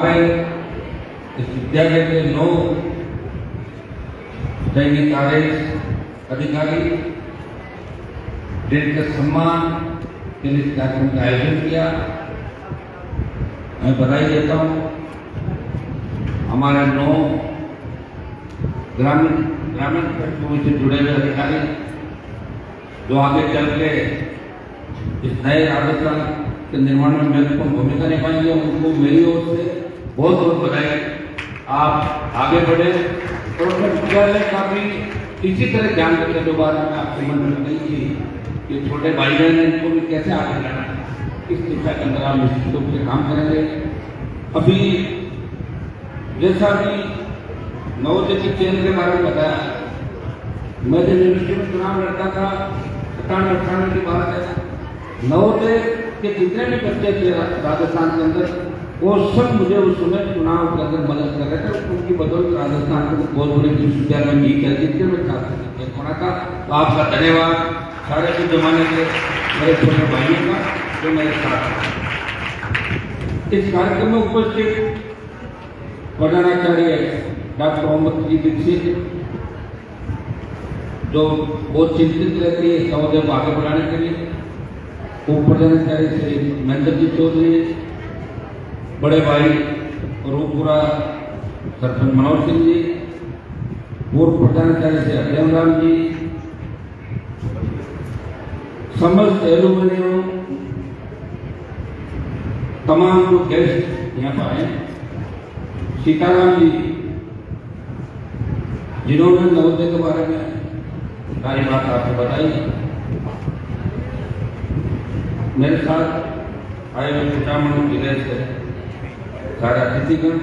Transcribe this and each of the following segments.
इस विद्यालय के 9 दैनिक आदेश अधिकारी जिनके सम्मान के लिए इस कार्यक्रम का आयोजन किया, मैं बधाई देता हूँ। हमारे 9 ग्रामीण क्षेत्रों से जुड़े हुए अधिकारी जो आगे चल के इस नए राजस्थान के निर्माण में महत्वपूर्ण भूमिका निभाएंगे, उनको मेरी ओर से बहुत बहुत बधाई। आप आगे बढ़े और विद्यालय का भी इसी तरह ध्यान रखें। जो बात मैं आपके मन में नहीं थी कि छोटे भाई बहन हैं, इनको भी कैसे आगे लाना है, इस दिशा के अंदर आप निश्चित रूप से काम करेंगे। अभी जैसा भी नवोदय के चयन के बारे में बताया, मैं जब यूनिवर्सिटी में चुनाव लड़ता था 97-98 की बात है, नवोदय के जितने भी बच्चे थे राजस्थान के अंदर, वो सब मुझे उस समय चुनाव के अंदर मदद कर रहे थे। उनकी बदौलत राजस्थान के बहुत बड़े विश्वविद्यालय में जीत है, जितने में छात्र होना था। तो आपका धन्यवाद सारे के जमाने के मेरे छोटे भाइयों का जो मेरे साथ इस कार्यक्रम में उपस्थित प्रधानाचार्य डॉक्टर मोहम्मद जी दीक्षित, जो बहुत चिंतित रहती है नवोदय को आगे बढ़ाने के लिए, उप प्रधानाचार्य श्री महेंद्र जी चौधरी, बड़े भाई रूपपुरा सरपंच मनोज सिंह जी, पूर्व प्रधानाचार्य श्री अभियम राम जी, समस्त एलुमिनियम तमाम जो गेस्ट यहाँ पर आए, सीताराम जी जिन्होंने नवोदय के बारे में सारी बात आपको बताई, मेरे साथ आए हुए कुटामणु जिले से सारे अतिथिगण,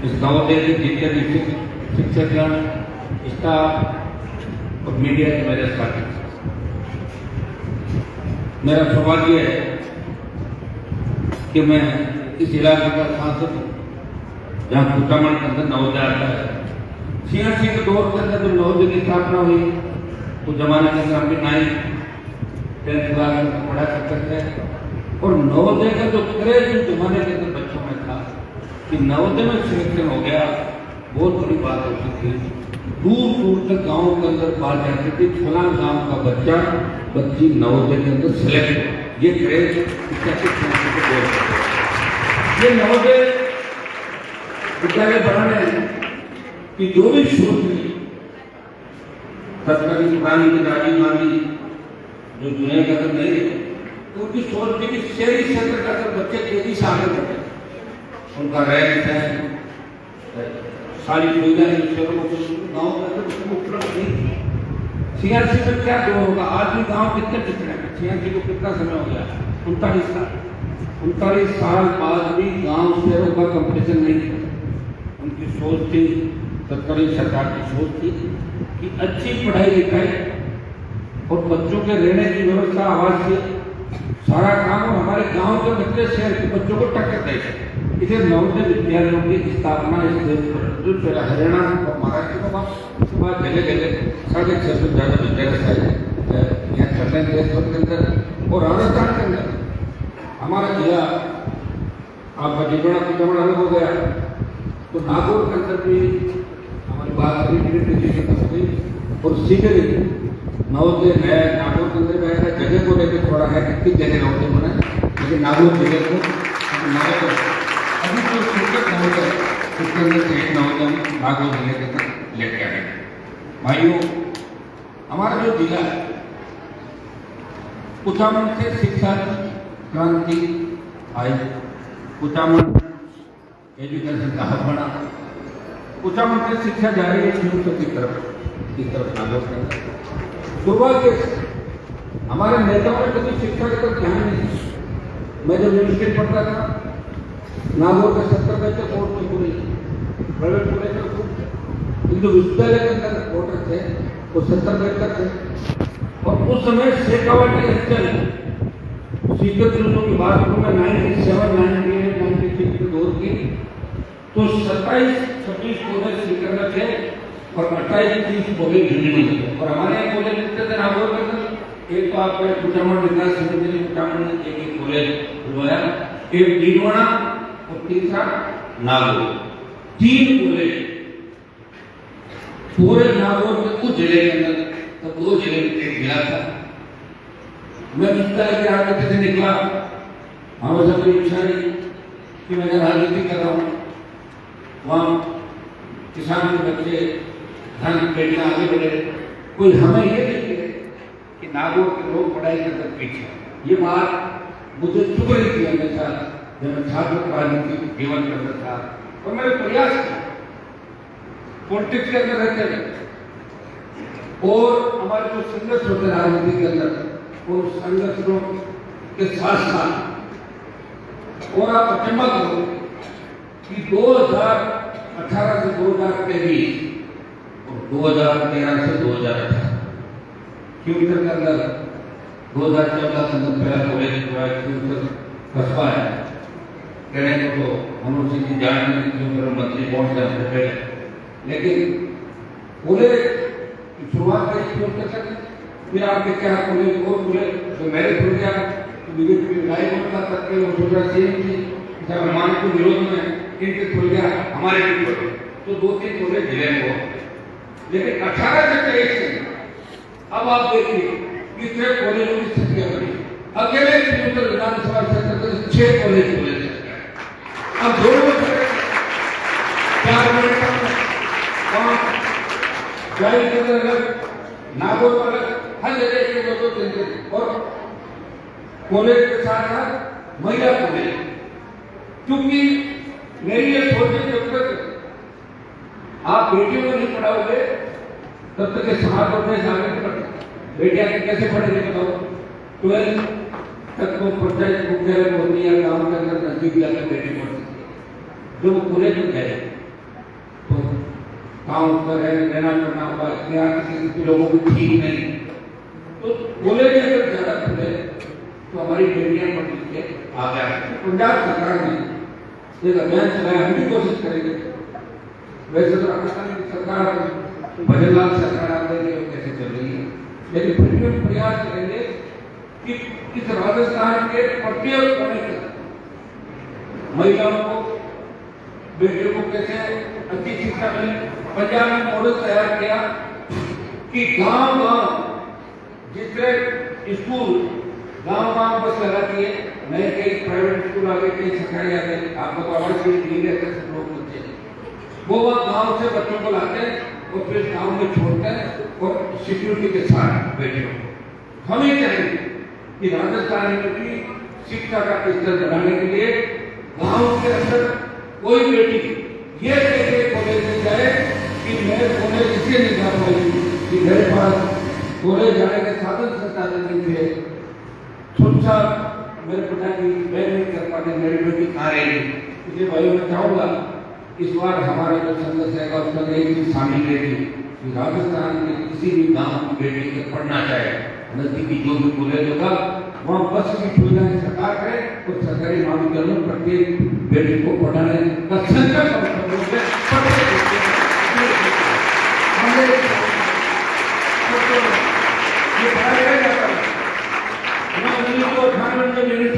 इस नवोदय के जितने भी शिक्षकगण, स्टाफ और मीडिया के मेरे साथी, मेरा सौभाग्य है कि मैं इस इलाके का सांसद हूँ जहाँ कुटामणु के अंदर नवोदय आता है। 86 के दौर के अंदर जब नवोदय की स्थापना हुई तो जमाने के अंदर हम भी 9th क्लास में पढ़ा करते थे, और नवोदय का जो क्रेज उस जमाने के अंदर बच्चों में था कि नवोदय में सिलेक्शन हो गया, बहुत बड़ी बात होती थी। दूर दूर तक गाँव के अंदर बात जाती थी, फला गाँव का बच्ची नवोदय के अंदर सिलेक्ट हो। ये क्रेज ये नवोदय विद्यालय बढ़ाने की जो भी सोच हुई, सरकारी पुरानी राजीव गांधी जो दुनिया के अंदर नहीं है, उनकी सोच थी कि शहरी क्षेत्र का अगर बच्चे तेजी से आगे बढ़े, उनका रहन सहन सारी सुविधाएं शहरों को गाँव के अंदर उसको उपलब्ध नहीं थी। 86 में क्या दो होगा, आज भी गाँव कितने हैं? 86 को कितना समय हो गया? 39 साल बाद भी गाँव शहरों का कंपटीशन नहीं था। उनकी सोच थी, सरकार की सोच थी कि अच्छी पढ़ाई लिखाई और बच्चों के रहने की व्यवस्था, आवास से सारा काम, और हमारे गांव के बच्चे शहर के बच्चों को टक्कर दे सके। इसे नवोदय विद्यालयों की स्थापना इस देश पर हरियाणा और महाराष्ट्र में उसके बाद जगह जगह 650 से ज़्यादा विद्यालय यहाँ चल रहे हैं देश भर के अंदर और राजस्थान के अंदर। हमारा जिला आपका जिगड़ा अलग हो गया, तो नागौर के अंदर भी हमारी बात हुई और शीघ्र नवोदय नया नागौर के अंदर में जगह को लेकर थोड़ा है, कितनी जगह नवोदय बना, लेकिन नागौर जिले को अभी तो शिक्षक नवोदय उसके अंदर से एक नवोदय नागौर जिले के अंदर लेके आए। भाइयों, हमारा जो जिला है कुचामन से शिक्षा क्रांति आई, कुचामन एजुकेशन का हब बना, कुचामन से शिक्षा जा रही है यूपी की तरफ नागौर के अंदर। दुर्भाग्य हमारे नेताओं ने कभी शिक्षा की तरफ ध्यान नहीं दिया। मैं जब यूनिवर्सिटी पढ़ता था, नागौर के 70 बच्चे कोर्ट में पूरे प्राइवेट कॉलेज में खूब, किंतु विश्वविद्यालय के अंदर कोर्ट थे वो 70 बच्चे थे। और उस समय शेखावत की हत्या सीकर जुलूसों की बात करूँ मैं 97, 98, 96 के दौर की, तो 27-26 कॉलेज सीकर में थे और 28-30 कॉलेज दिल्ली में थे। और हमारे यहाँ कॉलेज लिखते थे नागौर के अंदर, एक तो आपका कुचामन विकास समिति ने कुचामन ने एक कॉलेज खुलवाया, एक डीडवाड़ा और तीसरा नागौर। 3 कॉलेज पूरे नागौर में कुछ जिले के अंदर, तो 2 जिले में एक जिला था। मैं निकला कि आगे कैसे निकला, हमें सब इच्छा नहीं कि मैं राजनीति कर रहा हूँ। वहाँ किसान के बच्चे धन बेटियां आगे बढ़े, कोई हमें ये नहीं कहे कि नागौर के लोग पढ़ाई करके पीछे। ये बात मुझे चुभ रही थी हमेशा जब मैं छात्र राजनीति जीवन करता था, और मैंने प्रयास किया पॉलिटिक्स के अंदर रहते हैं, और हमारे जो संघर्ष होते हैं राजनीति के अंदर, उन संघर्षों के साथ साथ, और आप अचंबा करोगे कि 2018 से 2023 और 2013 से 2018 फ्यूचर के अंदर 2014 के अंदर पहला कॉलेज हुआ है, फ्यूचर कस्बा है कहने को तो मनोज सिंह जी जानते हैं क्योंकि मंत्री पहुंच गए हमसे पहले, लेकिन कॉलेज की शुरुआत करी फ्यूचर से। फिर आपके क्या कॉलेज और खुले, तो मेरे खुल गया तो बीजेपी विधायक बनता तक के वो सोचा सीएम थी जब हमारे को विरोध में इनके खुल गया, हमारे भी खुल गए, तो 2-3 कॉलेज जिले को। लेकिन 18 से 23 अब आप देखिए कितने कॉलेजों की संख्या बढ़ी। अकेले फ्यूचर विधानसभा क्षेत्र में 6 कॉलेज खुले थे। अब 2 4 बड़े के अंदर नागौर पर हर जगह एक 2-2 3 और कॉलेज के साथ साथ महिला कॉलेज। क्योंकि मेरी ये सोच है जब तक आप बेटियों को नहीं पढ़ाओगे तब तक समाज और देश आगे नहीं बढ़ता। बेटियां कैसे पढ़ेंगे बताओ? 12 तक तो पंचायत मुख्यालय होती है, गाँव के अंदर नजदीक जाकर बेटी पढ़ सकती है। जो कॉलेज में गए तो गाँव पर रहना करना होगा, किसी लोगों को ठीक नहीं, तो कॉलेज अगर ज्यादा खुले तो हमारी बेटियां पढ़ लिख के आ गया। पंजाब सरकार ने एक अभियान चलाया, हम भी कोशिश करेंगे। वैसे तो राजस्थान की सरकार भजनलाल सरकार आप देंगे कैसे चल रही है, लेकिन फिर भी हम प्रयास करेंगे कि इस राजस्थान के प्रत्येक कोने तक महिलाओं को, बेटियों को कैसे अच्छी शिक्षा मिले। पंजाब ने मॉडल तैयार किया कि गांव-गांव जितने स्कूल गांव-गांव बस लगाती है, नए कई प्राइवेट स्कूल आ गए, कई सरकारी आ गए, आपको तो आवाज नहीं रहते सब लोग बच्चे, वो गांव से बच्चों को लाते हैं और फिर गांव में छोड़ते हैं और सिक्योरिटी के साथ बेटियों को। हम ये चाहेंगे कि राजस्थान में भी शिक्षा का स्तर बढ़ाने के लिए गांव के अंदर कोई बेटी ये कहते कॉलेज में जाए कि मैं कॉलेज इसलिए नहीं जा पाई कि मेरे पास कॉलेज जाने के साधन संसाधन नहीं थे, सुनसा मेरे पिताजी मैं नहीं कर पाते, मेरी बेटी कहाँ रहेगी। इसलिए भाई मैं चाहूँगा इस बार हमारा जो संघर्ष है उसमें एक चीज शामिल रहेगी कि राजस्थान के किसी भी गांव की बेटी के पढ़ना चाहे, नजदीकी जो भी कॉलेज होगा वहाँ बस की सुविधाएं सरकार करे तो सरकारी महाविद्यालयों में प्रत्येक बेटी को पढ़ाने का संकल्प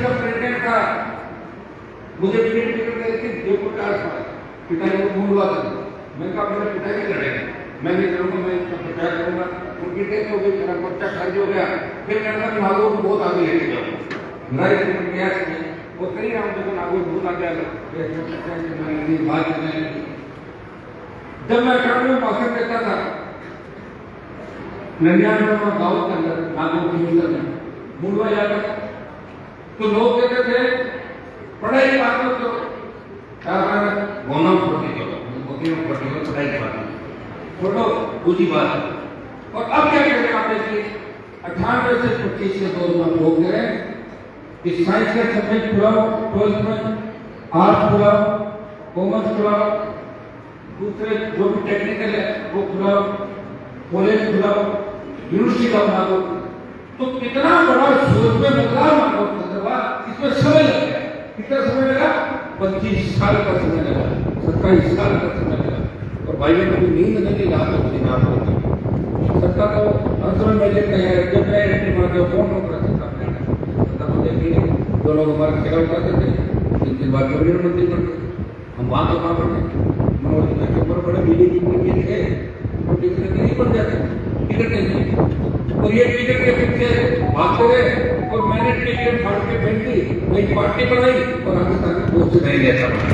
प्रेसिडेंट का मुझे जयपुर का पिताजी को फोन हुआ था, मैं कहा मेरे पिताजी लड़ेंगे, मैं नहीं करूँगा, मैं इसका प्रचार करूँगा। उनकी डेथ हो गई, मेरा पर्चा खर्च हो गया। फिर मैंने कहा नागौर को बहुत आगे लेके जाऊँ, लड़ाई से प्रयास किया और कई राम देखो नागौर बहुत आगे आ गया। बात जब मैं 98 में भाषण देता था 99 गाँव के अंदर नागौर की में मुंडवा जाता तो लोग कहते थे पढ़ाई की बात तो गोना पढ़ाई की बात छोड़ो दूसरी बात। और अब क्या कहते हैं आपने कि 98 से 25 के दौर में लोग कह रहे हैं कि साइंस का सब्जेक्ट खुलाओ, 12th में आर्ट खुलाओ, कॉमर्स खुलाओ, दूसरे जो भी टेक्निकल है वो खुलाओ, कॉलेज खुलाओ, यूनिवर्सिटी का बनाओ। तो कितना बड़ा सोच में बदलाव मानो हुआ, इसमें समय लग गया। कितना समय लगा? 25 साल का समय लगा, 27 साल का समय लगा। और भाइयों को नींद नहीं रहा तो मुझे नाम होती सकता तो अंत में मैं जब मैं फोन कर सकता तब देखिए जो लोग हमारे सेवा करते थे दिन बाद कैबिनेट मंत्री बन गए। हम वहाँ तो कहाँ बने, बड़े बीजेपी में थे, टिकट नहीं बन जाते, टिकट नहीं। और ये टिकट के पीछे भागते रहे और मैंने टिकट फाड़ के फेंक दी, नई पार्टी बनाई और राजस्थान में पोस्ट नहीं लेता बना।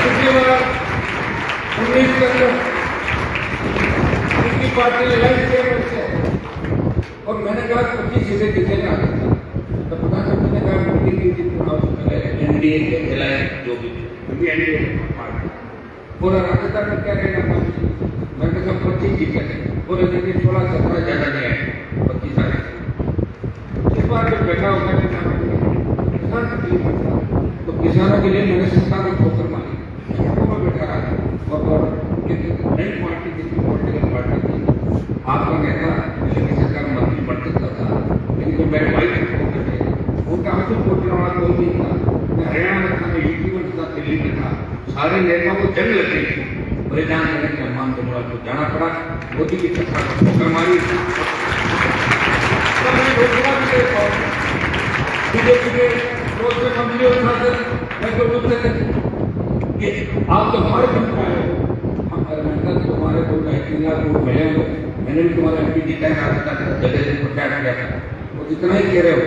पिछली बार 19 तक पार्टी लगाई और मैंने कहा 25 सीटें जीतेगा। तो प्रधानमंत्री ने कहा एनडीए के खिलाए जो भी एनडीए पार्टी पूरा राजस्थान में क्या कहना, मैंने कहा 25 जीतेंगे और 16-17 ज्यादा नहीं आए, 25 आए। इस बार जब बैठा होगा तो किसानों के लिए मैंने सरकार को ठोकर मारी, बैठा रहा और नई पार्टी जितनी पॉलिटिकल पार्टी थी, आपका नेता सरकार मंत्री बन सकता था, लेकिन जो बैठवाई उनका हमसे पूछने वाला कोई नहीं था। मैं हरियाणा में था, मैं यूपी में था, दिल्ली में था, सारे नेताओं को जंग लग गई थी। परिणाम करने के मान को जाना पड़ा, मोदी की सरकार को ठोकर मारी। बीजेपी के रोज से मंत्री और सांसद मैं तो पूछते थे कि आप तो हमारे बन पाए हो, तुम्हारे को मिले हो, मैंने भी तुम्हारा एमपी जिताया जगह प्रचार किया था, वो जितना ही कह रहे हो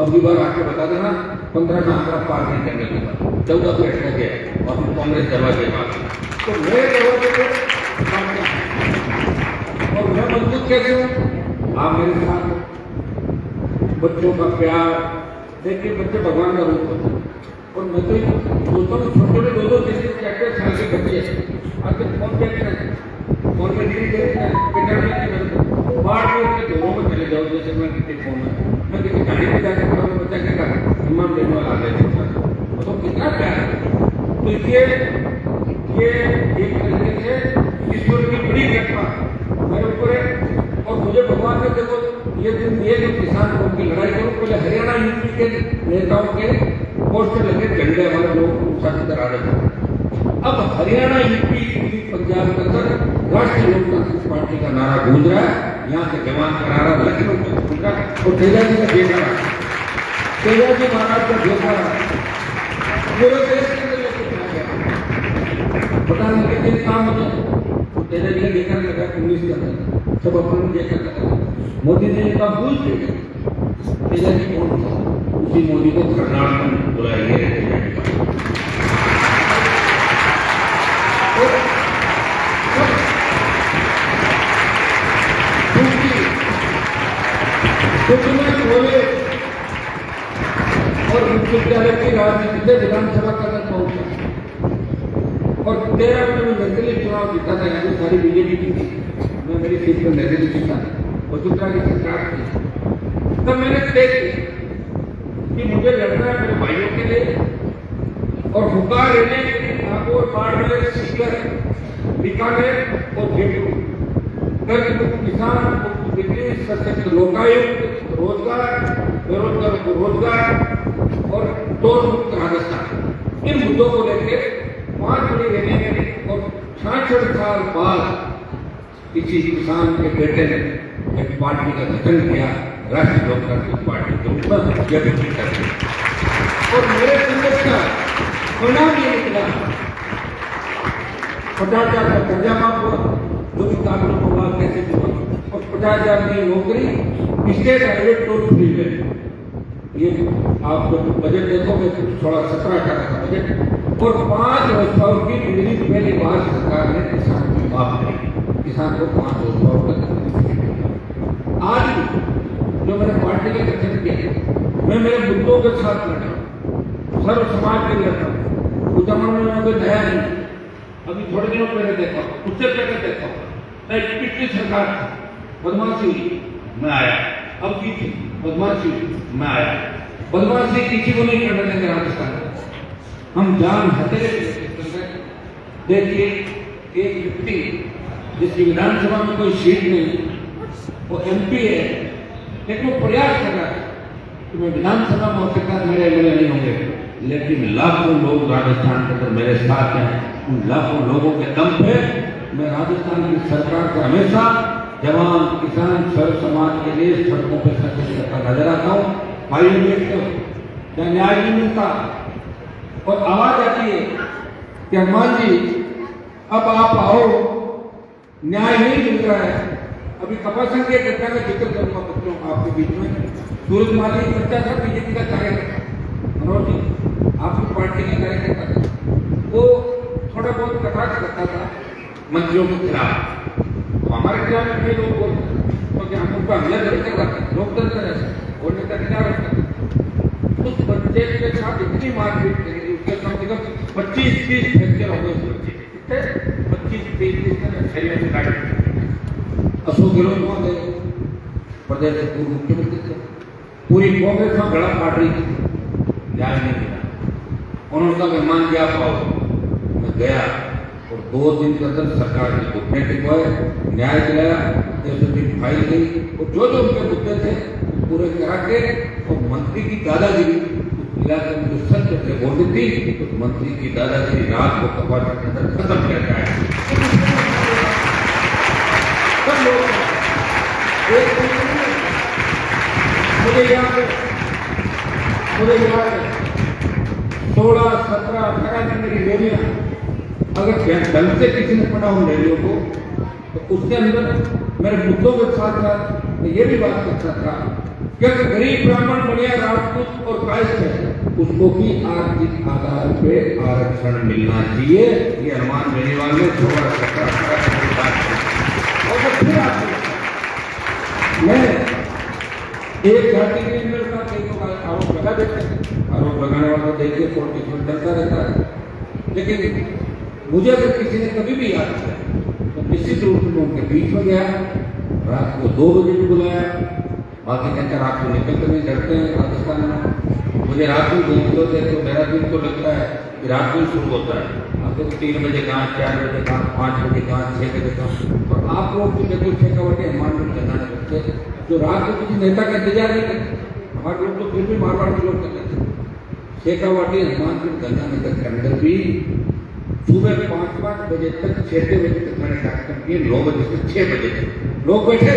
अब की बार आके बता देना 15 का आंकड़ा पार नहीं करने दूंगा, 14 को एक्स्ट्रा किया और फिर कांग्रेस दरवाजे बात। तो मेरे दरवाजे पर और मैं मजबूत कैसे हूँ, आप मेरे साथ बच्चों का प्यार देखिए, बच्चे भगवान का रूप होते हैं और मैं तो सोचता हूँ छोटे 2-2 4 साल के बच्चे आगे फोन देखते हैं, फोन में धीरे धीरे बाढ़ में उनके घरों में चले जाओ। जैसे मैं किसी फोन में मैं किसी गाड़ी में जाकर बच्चा क्या कर इमाम देने वाला आ गया तो कितना प्यार है। तो ये एक तरीके से ईश्वर की बड़ी घटना मेरे ऊपर है और मुझे भगवान ने देखो ये दिन दिए जो किसान की लड़ाई करूँ, पहले हरियाणा यूपी के नेताओं के पोस्टर लगे झंडे वाले लोग शासित करा रहे थे। अब हरियाणा यूपी पंजाब के अंदर राष्ट्रीय लोकतांत्रिक पार्टी का नारा गूंज रहा है, यहाँ के जवान का नारा लखनऊ में गूंज रहा है और तेजाजी का बेटा तेजाजी महाराज का बेटा पूरे देश के अंदर लेके चला गया। पता नहीं कितने काम होते तेजाजी का देखने लगा 19 के अंदर सब अपने देखने लगा। मोदी ने ये काम भूल गए, तेजाजी कौन था, उसी मोदी को कर्नाटक में बुलाया बोले और विश्वविद्यालय की राजनीति से विधानसभा तक पहुंचा और 13 में निर्दलीय चुनाव जीता था, यानी सारी बीजेपी की थी, मैं मेरी सीट पर निर्दलीय जीता और दूसरा की सरकार थी। तब मैंने तय किया कि मुझे लड़ना है मेरे भाइयों के लिए और हुकार लेने के लिए नागौर, बाड़मेर, सीकर, बीकानेर और जयपुर किसान बिजली, सशक्त लोकायुक्त, रोजगार, बेरोजगारों को रोजगार और टोल मुक्त राजस्थान, इन मुद्दों को लेकर 5 बड़ी रैली करी और 66 साल बाद किसी किसान के बेटे ने एक पार्टी का गठन किया, राष्ट्रीय लोकतांत्रिक पार्टी के रूप में और मेरे संघर्ष का परिणाम ये निकला 50,000 का कर्जा माफ हुआ, जो भी कानून होगा कैसे हुआ और 50,000 की नौकरी स्टेट प्राइवेट टोल फ्री है। ये आप जब बजट देखोगे तो 17-18 का बजट और 5 वर्षों की बिजली पहली बार सरकार ने किसान की माफ करी, किसान को 5 वर्षों तक। आज जो मैंने पार्टी के गठन किया, मैं मेरे मुद्दों के साथ लड़ा, सर्व समाज के लिए लड़ा। उस जमाने में कोई नया नहीं, अभी थोड़े दिनों पहले देखा, उससे पहले देखा पिछली सरकार बदमाशी हुई, मैं आया, अब की थी बदमाशी हुई, मैं आया। बदमाशी किसी को नहीं करने देंगे राजस्थान में, हम जान हथेली देखिए। एक व्यक्ति जिसकी विधानसभा में कोई सीट नहीं, वो एमपी है, लेकिन वो प्रयास कर रहा है कि मैं विधानसभा में हो सकता मेरे एमएलए नहीं होंगे, लेकिन लाखों लोग राजस्थान के अंदर मेरे साथ हैं। उन लाखों लोगों के दम पे मैं राजस्थान की सरकार को हमेशा जवान, किसान, सर्व समाज के लिए सड़कों पर संघर्ष करता नजर आता हूँ। भाइयों देखते हो क्या न्याय नहीं मिलता और आवाज आती है कि हनुमान जी अब आप आओ, न्याय नहीं मिल रहा है। अभी कपाल संघ की घटना का जिक्र करूंगा बच्चों आपके बीच में। सूरज माली बच्चा था बीजेपी का कार्यकर्ता, मनोज जी आपकी पार्टी का कार्यकर्ता था, वो थोड़ा बहुत कटाक्ष करता था मंत्रियों के खिलाफ। तो हमारे खिलाफ में लोग बोलते तो क्या हम उनको हमला नहीं कर रहा था, लोकतंत्र है बोलने का अधिकार रखता। उस बच्चे के साथ इतनी मारपीट करी, उसके कम से कम 25-30 फ्रैक्चर हो गए उस बच्चे के, 25-30 शरीर से काट। अशोक गहलोत वहां गए, प्रदेश के पूर्व मुख्यमंत्री थे, पूरी कांग्रेस में गला काट रही थी, न्याय नहीं मिला। उन्होंने कहा मेहमान जी आप आओ। मैं गया और 2 दिन के अंदर सरकार की घुटने टिकवाए, न्याय दिलाया, फाइल गई और जो जो उनके मुद्दे थे पूरे करा के, और मंत्री की दादागिरी इलाके में जो सच से बोलती थी तो मंत्री की दादागिरी रात को कपाल के अंदर खत्म कर जाए। सब लोग मुझे याद है 16, 17, 18 दिन मेरी रैलियां, अगर ढंग से किसी ने पढ़ा हो रैलियों को तो उसके अंदर मेरे मुद्दों के साथ साथ मैं ये भी बात करता था कि अगर गरीब ब्राह्मण बनिया राजपूत और कायस्थ है उसको भी आर्थिक आधार पे आरक्षण मिलना चाहिए। ये अनुमान बेनीवाल ने 16, 17 और फिर मैं एक जाति के मेरे साथ कई लोग आरोप लगा देते हैं, आरोप लगाने वाला देखिए कोर्ट में डरता रहता है। लेकिन मुझे अगर किसी ने कभी भी याद किया तो निश्चित रूप से उनके बीच में गया, रात को 2 बजे भी बुलाया। बाकी कहते रात को निकलते नहीं, डरते हैं राजस्थान में। मुझे रात को घूमते होते तो मेरा दिन तो लगता है कि रात को शुरू होता है, आपको 3 बजे कहाँ, 4 बजे कहाँ, 5 बजे कहाँ, 6 बजे कहाँ। और आप लोग जो देखो शेखावाटी हनुमानगढ़ करना करते जो रात को किसी नेता का इंतजार नहीं करते, हमारे लोग तो फिर भी मारवाड़ के लोग करते थे। शेखावाटी हनुमानगढ़ गंगानगर के अंदर भी सुबह 5-5 बजे तक, 6 बजे तक मैंने कार्यक्रम किए, 9 बजे से 6 बजे तक लोग बैठे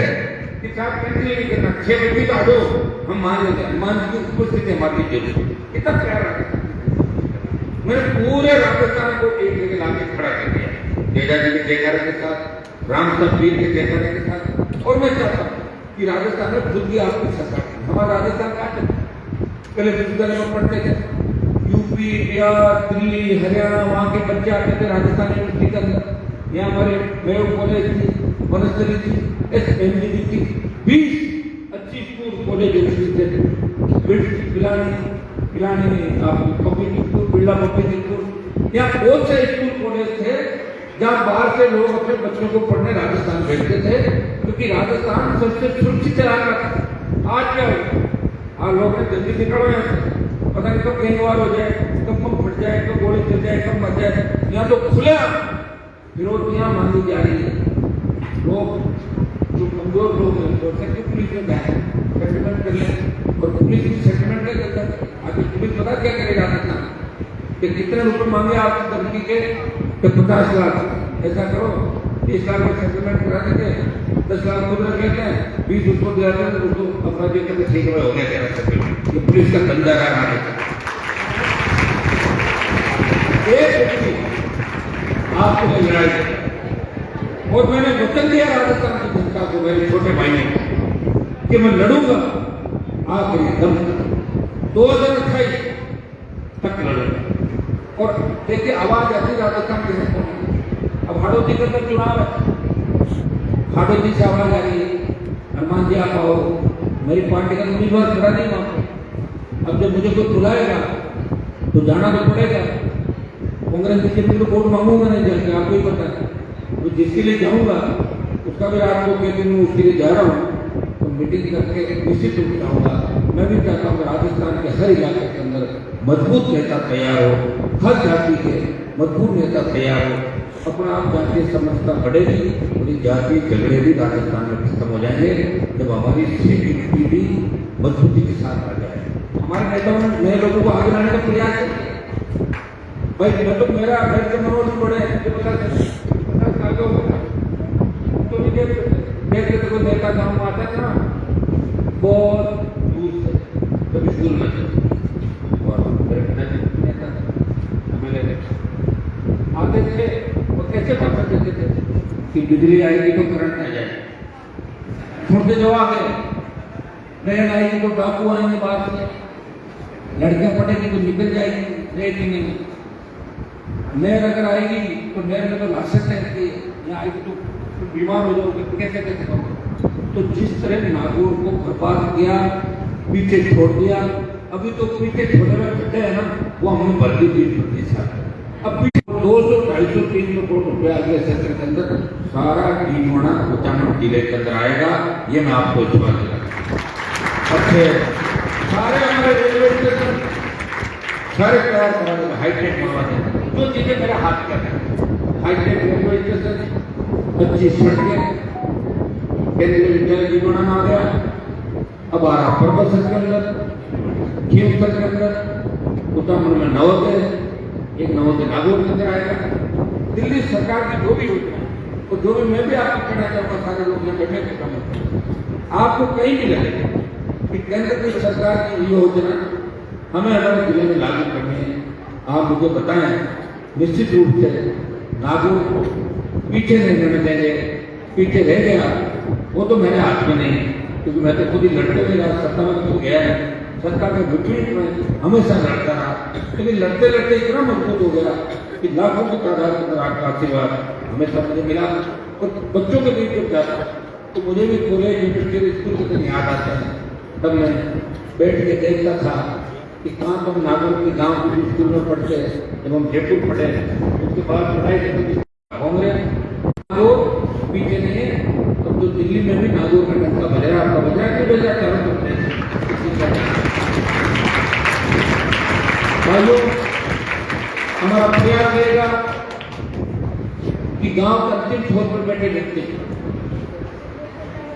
कि साहब कैंसिल नहीं करना, 6 बजे तो आ जाओ, हम मान लेंगे। हनुमान जी की उपस्थिति हमारी जरूरी, कितना प्यार रखा। मैंने पूरे राजस्थान को एक जगह लाके खड़ा कर दिया, तेजा जी के जयकारे के साथ, राम सतवीर के जयकारे के साथ। और मैं चाहता हूँ कि राजस्थान में खुद की आपकी सरकार, हमारा राजस्थान कहाँ चलता, पहले विश्वविद्यालय में पढ़ते थे, यूपी, बिहार, दिल्ली, हरियाणा, वहाँ के बच्चे आते थे राजस्थान यूनिवर्सिटी के अंदर। यहाँ हमारे मेयो कॉलेज थी, वनस्थली थी, SMG थी, 20 अच्छी स्कूल कॉलेज यूनिवर्सिटी थे, पिलानी पब्लिकपुर, बिरला पब्लिकपुर, यहाँ बहुत से स्कूल कॉलेज थे जहाँ बाहर से लोग अपने बच्चों को पढ़ने राजस्थान भेजते थे, क्योंकि राजस्थान सबसे सुरक्षित इलाका था। आज क्या हो, आज लोग जल्दी निकलो यहाँ से, पता नहीं कब गैंगवार हो जाए, कब बम फट जाए, कब गोली चल जाए, कब मर जाए। यहाँ तो खुले विरोधियां मांगी जा रही है। लोग जो कमजोर लोग हैं तो पुलिस में जाए, सेटलमेंट कर लें, और पुलिस सेटलमेंट नहीं करता। आगे पुलिस पता क्या करेगा कि कितने रुपए मांगे आप धमकी के, तो 50 लाख, ऐसा करो 30 लाख में सेटलमेंट करा देते, 10 लाख खुद रख लेते हैं, 20 उसको दे देते हैं, उसको अपराधी कहते ठीक है हो गया तेरा सेटलमेंट। ये पुलिस का धंधा रहा है। आपको मिल रहा है और मैंने वचन दिया राजस्थान की जनता को, मेरे छोटे भाइयों, कि मैं लड़ूंगा आखिरी दम तक, 2028 तक लड़ूंगा। और देखिए आवाज आती राजस्थान के, अब हाड़ौती के अंदर चुनाव है, हाड़ौती से आवाज आ रही है हनुमान जी आप आओ, मेरी पार्टी का उम्मीदवार खड़ा नहीं वहां। अब जब मुझे कोई बुलाएगा तो जाना तो पड़ेगा। कांग्रेस बीजेपी को वोट मांगूंगा नहीं जाके, आपको ही पता है। तो जिसके लिए जाऊंगा उसका भी आपको कहते हैं उसके लिए जा रहा हूँ, तो मीटिंग करके निश्चित रूप से आऊंगा। मैं भी चाहता हूँ राजस्थान के हर इलाके के अंदर मजबूत नेता तैयार हो, हर जाति के मजबूत नेता तैयार हो, अपना आप जातीय समझता बढ़ेगी और ये जातीय झगड़े भी राजस्थान में खत्म हो जाएंगे जब हमारी सेक्यूरिटी भी मजबूती के साथ आ जाए। हमारे नेताओं ने नए लोगों को आगे लाने का प्रयास किया। भाई मैं तो मेरा घर के मनोज पड़े तो देखते तो नेता गाँव आता था बहुत दूर से, कभी स्कूल में थे और मेरे पिताजी नेता MLA आते थे और कैसे भाषण देते थे कि बिजली आएगी तो करंट आ जाएगा, छोटे जवाब है, ट्रेन आएगी तो डाकू आएंगे बाहर से, लड़कियां पढ़ेगी तो निकल जाएगी ट्रेन नहीं, नहर अगर आएगी तो नहर में तो लाशें रहती है, यहाँ आएगी तो बीमार हो जाओगे तो कैसे कैसे करोगे। तो जिस तरह नागौर को बर्बाद किया, पीछे छोड़ दिया, अभी तो पीछे छोड़ने में बैठे हैं ना, वो हमने भर्ती दी अब भी 200, 250, 300 करोड़ रुपया अगले सत्र के अंदर सारा डीमोना अचानक जिले के अंदर आएगा, ये मैं आपको विश्वास दिलाता। अच्छे सारे हमारे रेलवे स्टेशन सारे तैयार करा देंगे, हाईटेक बनवा देंगे, जो चीजें मेरे हाथ के हैं, हाईटेक रेलवे स्टेशन, 25 सड़कें, केंद्रीय विद्यालय डीमोना आ गया, अब आ रहा परबत के अंदर, खीमसर के अंदर, उत्तराखंड में नवोदय, एक नवोदय नागौर के अंदर आएगा। दिल्ली सरकार की जो भी योजना और जो भी मैं भी आपको कहना चाहूँगा, सारे लोग यहाँ बैठे के काम आपको कहीं नहीं लगेगा कि केंद्र की सरकार की योजना हमें हमारे जिले में लागू करनी है। आप मुझे बताएं, निश्चित रूप से नागौर को पीछे नहीं रहने देंगे, पीछे रह गया वो तो मेरे हाथ में नहीं, क्योंकि मैं तो खुद ही लड़ते हुए रहा, सत्ता में तो गया है, सरकार के विपरीत में हमेशा लड़ता रहा, लेकिन लड़ते लड़ते इतना मजबूत हो गया कि लाखों की तादाद में आपका आशीर्वाद हमेशा मुझे मिला। और बच्चों के बीच जब जाता तो मुझे भी कॉलेज यूनिवर्सिटी स्कूल के दिन याद आते हैं, तब मैं बैठ के देखता था कि कहाँ तुम नागौर के गाँव के स्कूल में पढ़ते, जब हम जयपुर पढ़े उसके बाद पढ़ाई करते कांग्रेस नागौर पीछे नहीं है। अब तो दिल्ली में भी नागौर का टंका बजा रहा, आपका बजा के बजा चारों भाइयों, हमारा प्रयास रहेगा कि गांव के अंतिम छोर पर बैठे व्यक्ति,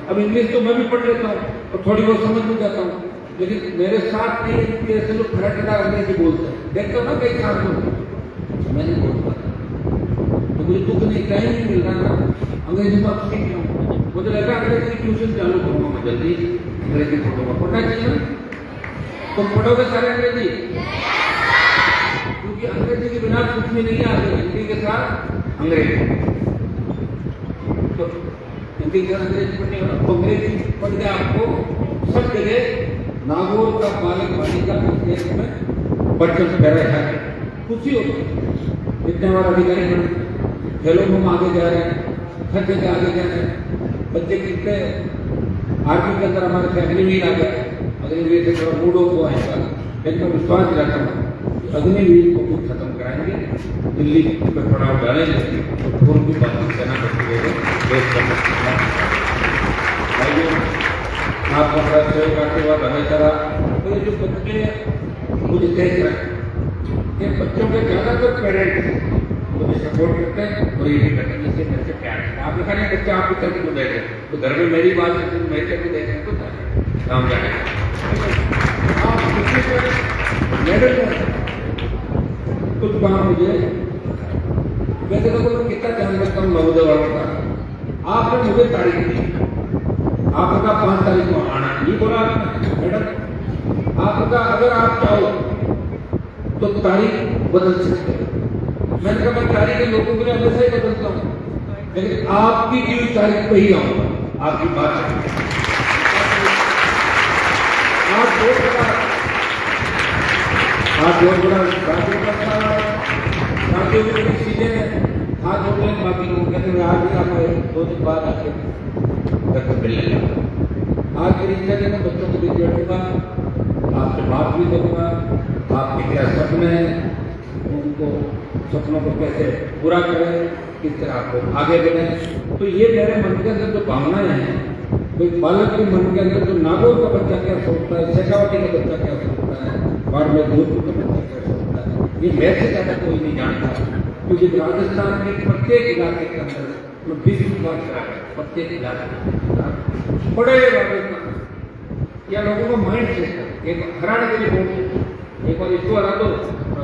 अब इंग्लिश तो मैं भी पढ़ लेता हूँ और थोड़ी बहुत समझ भी जाता हूँ, लेकिन मेरे साथ नहीं ऐसे लोग खड़ा अंग्रेजी बोलते हैं, देखते हो ना कई साथ लोग, मैं नहीं बोल पाता, तो मुझे दुख नहीं, कहीं नहीं मिल रहा ना, अंग्रेजी में आप सीख रहा, मुझे लगा अंग्रेजी ट्यूशन चालू करूँगा मैं जल्दी, अंग्रेजी पढ़ूंगा, पढ़ना चाहिए ना, तो पढ़ोगे सारे अंग्रेजी, क्योंकि अंग्रेजी के बिना कुछ भी नहीं आते, हिंदी के साथ अंग्रेजी, तो हिंदी के अंग्रेजी पढ़ने वाला तो अंग्रेजी पढ़ के आपको सब जगह नागौर का मालिक का देश में बच्चों से है, खुशी होती है, इतने हमारे अधिकारी बने, खेलों में आगे जा रहे हैं, हर जगह आगे जा रहे हैं, बच्चे कितने आर्मी के अंदर हमारे से अग्निवीर आ गए, अग्निवीर से थोड़ा मूड ऑफ हुआ है, लेकिन मैं विश्वास दिलाता हूँ अग्निवीर को भी खत्म कराएंगे, दिल्ली पे पड़ाव डालेंगे, तो पूर्व की बातचीत करना पड़ती है देश का। भाइयों, आपका बड़ा सहयोग आशीर्वाद हमेशा रहा। तो ये जो बच्चे मुझे देख रहे हैं, ये बच्चों के ज़्यादातर पेरेंट्स मुझे सपोर्ट करते हैं और ये भी करते हैं, इससे मेरे से प्यार है। आप देखा नहीं बच्चा आपके करके तो देखे, तो घर में मेरी बात है, मेरे करके देखें तो काम जाने आप किसी से मेडल कर कुछ काम मुझे, वैसे तो मैं कितना ध्यान रखता हूँ नवोदय वालों का, आपने मुझे तारीख दी, आपने कहा 5 तारीख को आना, ये बोला मैडम, आपने कहा अगर आप चाहो तो तारीख बदल सकते हो, मैंने कहा मैं तारीख लोगों के लिए हमेशा ही बदलता हूँ, लेकिन आपकी की तारीख पे ही आऊंगा, आपकी बात बहुत बड़ा राज्यों की बड़ी चीजें हाथ जोड़ लें, बाकी लोग कहते हैं आज भी आप 2 दिन बाद आके घर पर मिलने लगा। आज मेरी इच्छा है बच्चों को भी बैठूंगा, आपसे बात भी करूँगा, आपके क्या सपने हैं, उनको सपनों को कैसे पूरा करें, किस तरह आपको आगे बढ़े। तो ये मेरे मन के अंदर जो भावनाएं हैं, कोई बालक के मन के अंदर जो नागौर का बच्चा क्या सोचता है, शेखावटी का बच्चा क्या सोचता है, बाड़मेर जोधपुर का बच्चा क्या सोचता है, ये मैं से ज़्यादा कोई नहीं जानता, क्योंकि राजस्थान के प्रत्येक इलाके के अंदर मैं 20 बार करा, प्रत्येक इलाके बड़े राजस्थान या लोगों का माइंड सेट, एक हराने के लिए बोलते, एक बार इसको हरा दो,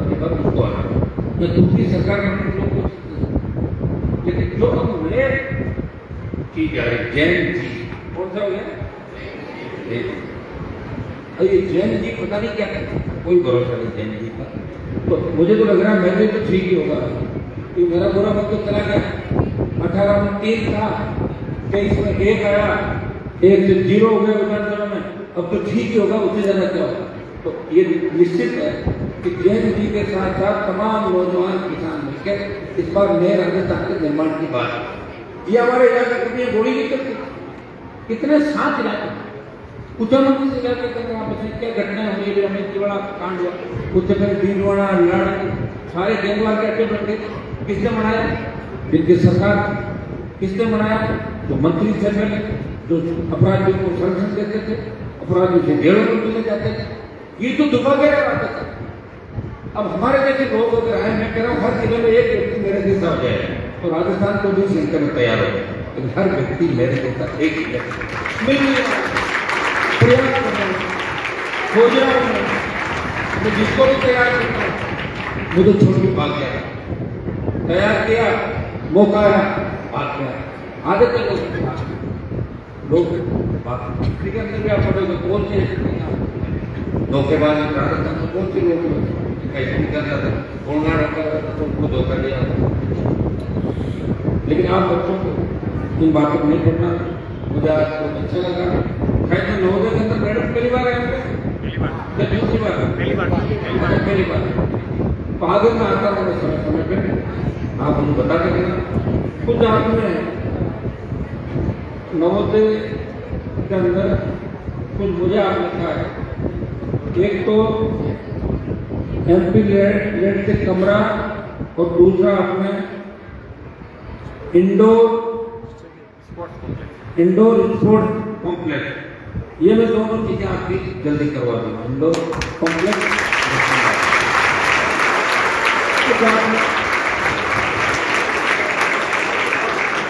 एक बार उसको हरा दो, या दूसरी सरकार के लोग को, लेकिन जो अब नए चीज आ रही जैन चीज कौन सा हो गया, और ये जैन जी पता नहीं क्या करते, कोई भरोसा नहीं जैन जी का। तो मुझे तो लग रहा है मेरे तो ठीक ही होगा, कि मेरा बुरा वक्त तो चला गया। 18 में 3 था, 23 में 1 आया, 1 से 0 हो गया विधानसभा में, अब तो ठीक ही होगा, उससे ज्यादा क्या होगा। तो ये निश्चित है कि जैन जी के साथ साथ तमाम नौजवान किसान मिलकर इस बार नए राजस्थान के निर्माण की बात। ये हमारे इलाका कितनी गोली नहीं करती, कितने साथ इलाके उच्चारण से जाकर करके आप बताइए क्या घटनाएं हुई है। हमें बड़ा कांड हुआ, उससे पहले भीलवाड़ा लड़ सारे गैंगवार के अड्डे बन गए। किसने बनाया? जिनकी सरकार। किसने बनाया? जो मंत्री थे पहले, जो अपराधियों को संरक्षण देते थे, अपराधियों से जेलों में मिले जाते थे। ये तो दुर्भाग्य का बात है। अब हमारे जैसे लोग अगर आए, मैं कह रहा हूँ हर जिले में एक व्यक्ति मेरे जैसा हो जाए तो राजस्थान को भी सीखने में तैयार हो जाए, लेकिन हर व्यक्ति मेरे जैसा एक ही प्रयास करना खोजना। मैं जिसको भी तैयार करता हूँ, मुझे छोड़ के भाग गया, तैयार किया, मौका आया, भाग गया। आगे चलो लोग बात के अंदर भी आप पढ़ोगे कौन से धोखेबाज राजस्थान में कौन से लोग कैसे नहीं कर रहा था, कौन तो उनको धोखा दिया। लेकिन आप बच्चों को इन बातों को नहीं पढ़ना। मुझे आज बहुत अच्छा लगा। खैर मैं नवोदय के अंदर मैडम पहली बार आए थे, दूसरी बार पहली बार। तो आगे में आता हूँ समय पे, आप मुझे बता देना। कुछ आपने नवोदय के अंदर कुछ मुझे आपने कहा है, एक तो MP लेड से कमरा और दूसरा आपने इंडोर स्पोर्ट्स कॉम्प्लेक्स। ये मैं दोनों चीजें आपकी जल्दी करवा दूंगा। इंडोर कॉम्प्लेक्स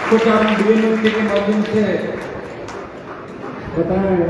कुछ आपने के माध्यम से बताया है।